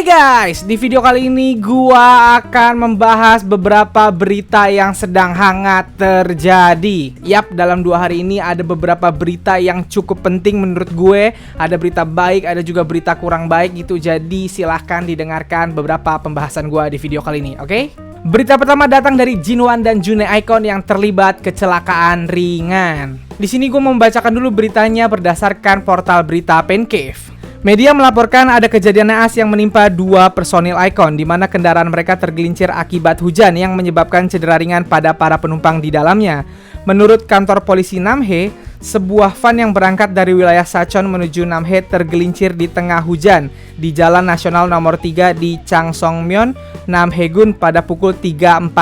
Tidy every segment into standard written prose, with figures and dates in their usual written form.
Hai guys, di video kali ini gua akan membahas beberapa berita yang sedang hangat terjadi. Yap, dalam 2 hari ini ada beberapa berita yang cukup penting menurut gue. Ada berita baik, ada juga berita kurang baik gitu. Jadi silahkan didengarkan beberapa pembahasan gua di video kali ini, oke? Berita pertama datang dari Jinhwan dan June Icon yang terlibat kecelakaan ringan. Di sini gue membacakan dulu beritanya berdasarkan portal berita Pencave. Media melaporkan ada kejadian naas yang menimpa 2 personil Icon di mana kendaraan mereka tergelincir akibat hujan yang menyebabkan cedera ringan pada para penumpang di dalamnya. Menurut kantor polisi Namhae, sebuah van yang berangkat dari wilayah Sachon menuju Namhae tergelincir di tengah hujan di Jalan Nasional nomor 3 di Changsongmyeon, Namhaegun pada pukul 3.40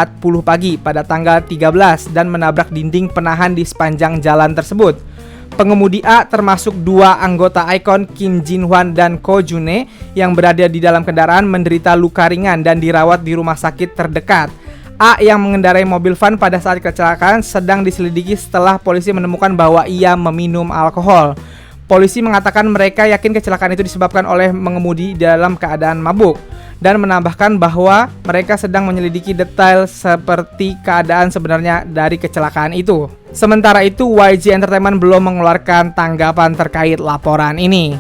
pagi pada tanggal 13 dan menabrak dinding penahan di sepanjang jalan tersebut. Pengemudi A termasuk 2 anggota Icon Kim Jinhwan dan Ko June yang berada di dalam kendaraan menderita luka ringan dan dirawat di rumah sakit terdekat. A yang mengendarai mobil van pada saat kecelakaan sedang diselidiki setelah polisi menemukan bahwa ia meminum alkohol. Polisi mengatakan mereka yakin kecelakaan itu disebabkan oleh mengemudi dalam keadaan mabuk dan menambahkan bahwa mereka sedang menyelidiki detail seperti keadaan sebenarnya dari kecelakaan itu. Sementara itu, YG Entertainment belum mengeluarkan tanggapan terkait laporan ini.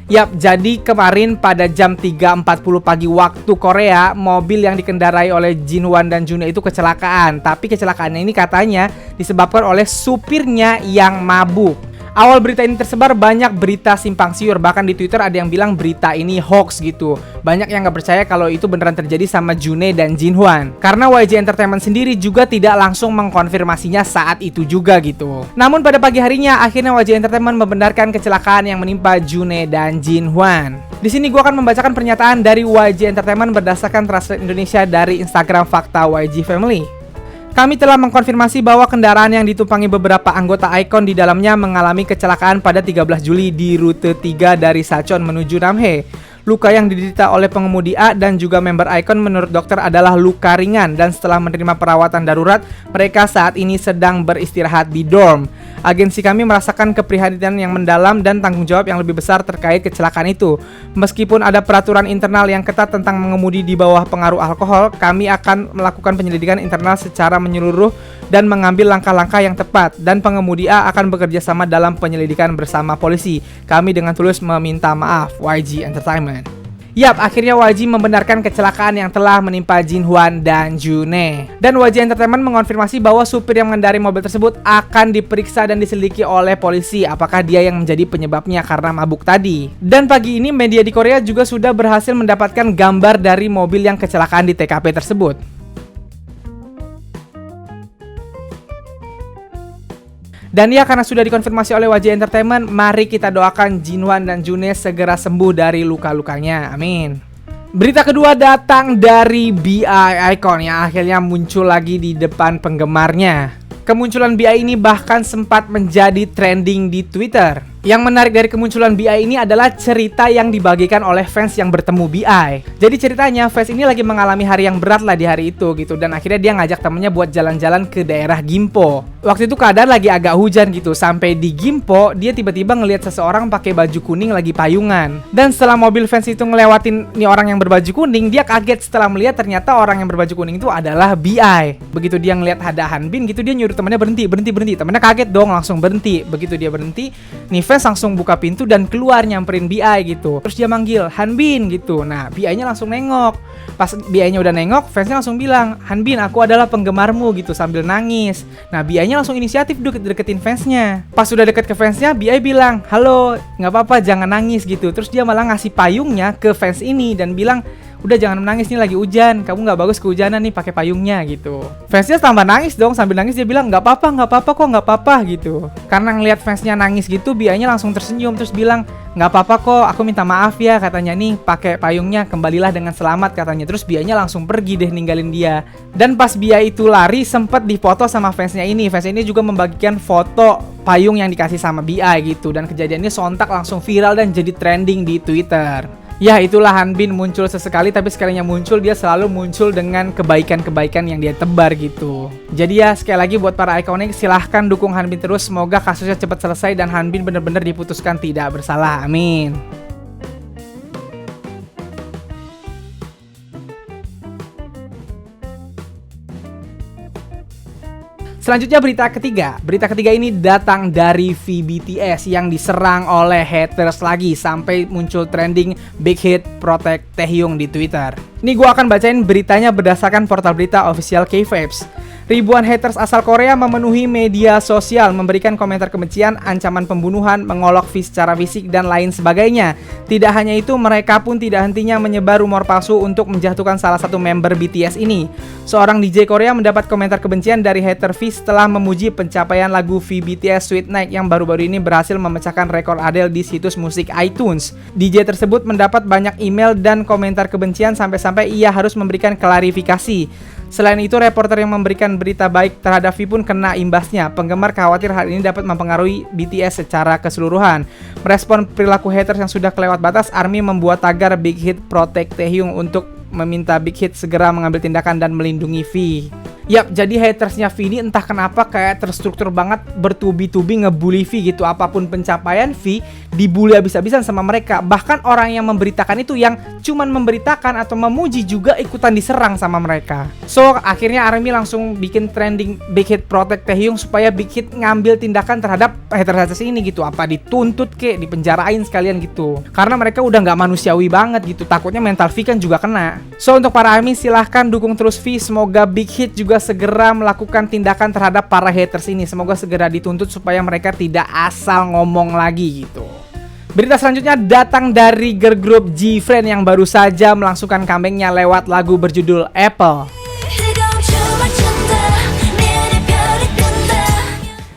Yap, jadi kemarin pada jam 3.40 pagi waktu Korea, mobil yang dikendarai oleh Jinhwan dan June itu kecelakaan. Tapi kecelakaannya ini katanya disebabkan oleh supirnya yang mabuk. Awal berita ini tersebar banyak berita simpang siur, bahkan di Twitter ada yang bilang berita ini hoax gitu. Banyak yang gak percaya kalau itu beneran terjadi sama June dan Jinhwan. Karena YG Entertainment sendiri juga tidak langsung mengkonfirmasinya saat itu juga gitu. Namun pada pagi harinya akhirnya YG Entertainment membenarkan kecelakaan yang menimpa June dan Jinhwan. Di sini gua akan membacakan pernyataan dari YG Entertainment berdasarkan Translate Indonesia dari Instagram Fakta YG Family. Kami telah mengkonfirmasi bahwa kendaraan yang ditumpangi beberapa anggota Icon di dalamnya mengalami kecelakaan pada 13 Juli di rute 3 dari Sachon menuju Namhae. Luka yang diderita oleh pengemudi A dan juga member Icon menurut dokter adalah luka ringan dan setelah menerima perawatan darurat, mereka saat ini sedang beristirahat di dorm. Agensi kami merasakan keprihatinan yang mendalam dan tanggung jawab yang lebih besar terkait kecelakaan itu. Meskipun ada peraturan internal yang ketat tentang mengemudi di bawah pengaruh alkohol, kami akan melakukan penyelidikan internal secara menyeluruh dan mengambil langkah-langkah yang tepat, dan pengemudi A akan bekerja sama dalam penyelidikan bersama polisi. Kami dengan tulus meminta maaf. YG Entertainment. Yap, akhirnya YG membenarkan kecelakaan yang telah menimpa Jinhwan dan June. Dan YG Entertainment mengonfirmasi bahwa supir yang mengendarai mobil tersebut akan diperiksa dan diselidiki oleh polisi apakah dia yang menjadi penyebabnya karena mabuk tadi. Dan pagi ini media di Korea juga sudah berhasil mendapatkan gambar dari mobil yang kecelakaan di TKP tersebut. Dan ya, karena sudah dikonfirmasi oleh YG Entertainment, mari kita doakan Jinhwan dan June segera sembuh dari luka-lukanya. Amin. Berita kedua datang dari BI Icon yang akhirnya muncul lagi di depan penggemarnya. Kemunculan BI ini bahkan sempat menjadi trending di Twitter. Yang menarik dari kemunculan BI ini adalah cerita yang dibagikan oleh fans yang bertemu BI. Jadi ceritanya fans ini lagi mengalami hari yang berat lah di hari itu gitu, dan akhirnya dia ngajak temennya buat jalan-jalan ke daerah Gimpo. Waktu itu keadaan lagi agak hujan gitu. Sampai di Gimpo, dia tiba-tiba ngelihat seseorang pakai baju kuning lagi payungan. Dan setelah mobil fans itu ngelewatin nih orang yang berbaju kuning, dia kaget setelah melihat ternyata orang yang berbaju kuning itu adalah BI. Begitu dia ngelihat ada Hanbin gitu, dia nyuruh temennya berhenti. Temennya kaget dong, langsung berhenti. Begitu dia berhenti, nih fans langsung buka pintu dan keluar nyamperin BI gitu. Terus dia manggil Hanbin gitu. Nah, BI-nya langsung nengok. Pas BI-nya udah nengok, fansnya langsung bilang, "Hanbin, aku adalah penggemarmu," gitu sambil nangis. Nah, BI-nya langsung inisiatif deketin fansnya. Pas udah deket ke fansnya, BI bilang, "Halo, nggak apa-apa, jangan nangis," gitu. Terus dia malah ngasih payungnya ke fans ini dan bilang, "Udah jangan menangis, nih lagi hujan, kamu nggak bagus kehujanan nih pakai payungnya," gitu. Fansnya tambah nangis dong, sambil nangis dia bilang, nggak apa-apa gitu. Karena ngelihat fansnya nangis gitu, BI-nya langsung tersenyum terus bilang, "Nggak apa-apa kok, aku minta maaf ya," katanya, "nih pakai payungnya, kembalilah dengan selamat," katanya. Terus BI-nya langsung pergi deh ninggalin dia. Dan pas BI itu lari sempet difoto sama fansnya ini. Fansnya ini juga membagikan foto payung yang dikasih sama BI gitu. Dan kejadiannya sontak langsung viral dan jadi trending di Twitter. Ya, itulah Hanbin muncul sesekali, tapi sekalinya muncul dia selalu muncul dengan kebaikan-kebaikan yang dia tebar gitu. Jadi ya, sekali lagi buat para ikonik, silahkan dukung Hanbin terus. Semoga kasusnya cepat selesai dan Hanbin benar-benar diputuskan tidak bersalah. Amin. Selanjutnya berita ketiga. Berita ketiga ini datang dari VBTS yang diserang oleh haters lagi sampai muncul trending Big Hit Protect Taehyung di Twitter. Ini gue akan bacain beritanya berdasarkan portal berita official K-Vibes. Ribuan haters asal Korea memenuhi media sosial, memberikan komentar kebencian, ancaman pembunuhan, mengolok secara fisik, dan lain sebagainya. Tidak hanya itu, mereka pun tidak hentinya menyebar rumor palsu untuk menjatuhkan salah satu member BTS ini. Seorang DJ Korea mendapat komentar kebencian dari hater V setelah memuji pencapaian lagu VBTS Sweet Night yang baru-baru ini berhasil memecahkan rekor Adele di situs musik iTunes. DJ tersebut mendapat banyak email dan komentar kebencian sampai-sampai ia harus memberikan klarifikasi. Selain itu, reporter yang memberikan berita baik terhadap V pun kena imbasnya. Penggemar khawatir hal ini dapat mempengaruhi BTS secara keseluruhan. Merespon perilaku haters yang sudah kelewat batas, ARMY membuat tagar Big Hit Protect Taehyung untuk meminta Big Hit segera mengambil tindakan dan melindungi V. Yap, jadi hatersnya V ini entah kenapa kayak terstruktur banget, bertubi-tubi ngebully V gitu. Apapun pencapaian V, dibully habis-habisan sama mereka. Bahkan orang yang memberitakan itu yang cuman memberitakan atau memuji juga ikutan diserang sama mereka. So, akhirnya ARMY langsung bikin trending Big Hit Protect Taehyung supaya Big Hit ngambil tindakan terhadap haters ini gitu. Apa dituntut kek, dipenjarain sekalian gitu. Karena mereka udah nggak manusiawi banget gitu. Takutnya mental V kan juga kena. So, untuk para ARMY silahkan dukung terus V. Semoga Big Hit juga segera melakukan tindakan terhadap para haters ini. Semoga segera dituntut supaya mereka tidak asal ngomong lagi gitu. Berita selanjutnya datang dari girl group GFriend yang baru saja melangsungkan comeback-nya lewat lagu berjudul Apple.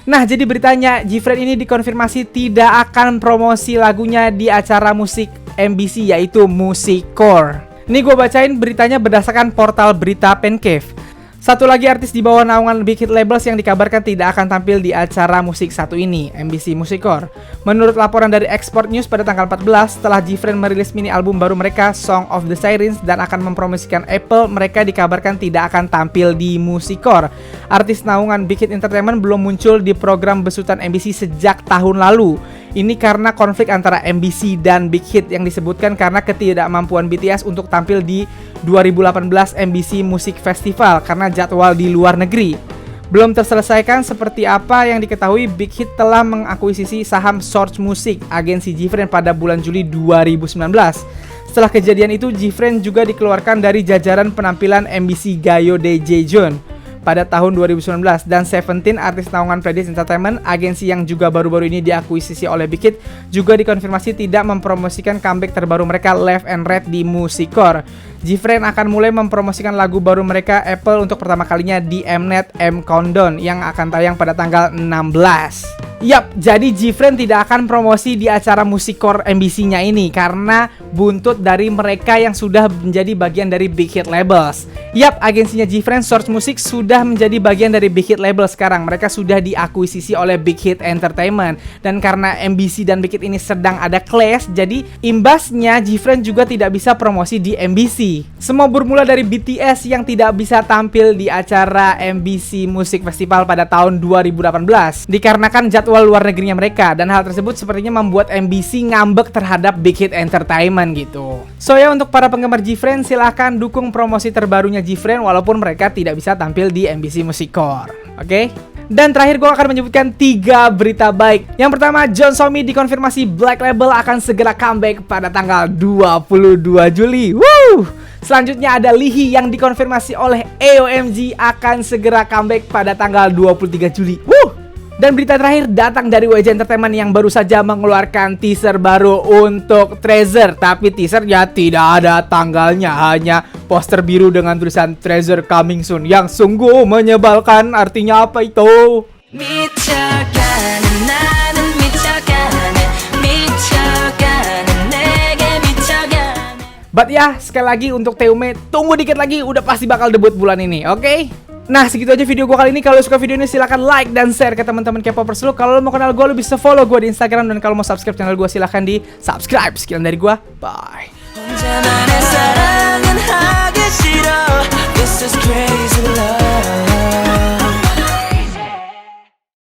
Nah, jadi beritanya GFriend ini dikonfirmasi tidak akan promosi lagunya di acara musik MBC yaitu Musikcore. Ini gue bacain beritanya berdasarkan portal berita Pencave. Satu lagi artis di bawah naungan Big Hit Labels yang dikabarkan tidak akan tampil di acara musik satu ini, MBC Musikcore. Menurut laporan dari Export News pada tanggal 14, setelah GFriend merilis mini album baru mereka, Song of the Sirens, dan akan mempromosikan Apple, mereka dikabarkan tidak akan tampil di Musikcore. Artis naungan Big Hit Entertainment belum muncul di program besutan MBC sejak tahun lalu. Ini karena konflik antara MBC dan Big Hit yang disebutkan karena ketidakmampuan BTS untuk tampil di 2018 MBC Music Festival karena jadwal di luar negeri. Belum terselesaikan seperti apa yang diketahui, Big Hit telah mengakuisisi saham Source Music, agensi GFriend pada bulan Juli 2019. Setelah kejadian itu, GFriend juga dikeluarkan dari jajaran penampilan MBC Gayo de Jejeon pada tahun 2019, dan Seventeen, artis naungan Pledis Entertainment, agensi yang juga baru-baru ini diakuisisi oleh Big Hit, juga dikonfirmasi tidak mempromosikan comeback terbaru mereka Left and Right di Musikcore. GFriend akan mulai mempromosikan lagu baru mereka Apple untuk pertama kalinya di Mnet M Countdown yang akan tayang pada tanggal 16. Yap, jadi GFriend tidak akan promosi di acara Musikcore MBC-nya ini karena buntut dari mereka yang sudah menjadi bagian dari Big Hit Labels. Yap, agensinya GFriend Source Music sudah menjadi bagian dari Big Hit Labels sekarang. Mereka sudah diakuisisi oleh Big Hit Entertainment. Dan karena MBC dan Big Hit ini sedang ada clash, jadi imbasnya GFriend juga tidak bisa promosi di MBC. Semua bermula dari BTS yang tidak bisa tampil di acara MBC Music Festival pada tahun 2018 dikarenakan jadwal luar negerinya mereka, dan hal tersebut sepertinya membuat MBC ngambek terhadap Big Hit Entertainment gitu. So ya, untuk para penggemar GFriend silahkan dukung promosi terbarunya GFriend walaupun mereka tidak bisa tampil di MBC Musikcore. Oke? Dan terakhir gue akan menyebutkan 3 berita baik. Yang pertama, John Somi dikonfirmasi Black Label akan segera comeback pada tanggal 22 Juli. Woo! Selanjutnya ada Lee Hee yang dikonfirmasi oleh AOMG akan segera comeback pada tanggal 23 Juli. Woo! Dan berita terakhir datang dari YG Entertainment yang baru saja mengeluarkan teaser baru untuk Treasure. Tapi teasernya tidak ada tanggalnya, hanya poster biru dengan tulisan Treasure Coming Soon yang sungguh menyebalkan. Artinya apa itu? But ya, sekali lagi untuk Taeyume, tunggu dikit lagi, udah pasti bakal debut bulan ini, oke? Nah, segitu aja video gue kali ini. Kalau suka video ini silahkan like dan share ke teman-teman K-popers lu. Kalau lo mau kenal gue, lo bisa follow gue di Instagram. Dan kalau mau subscribe channel gue, silahkan di subscribe. Sekian dari gue, bye.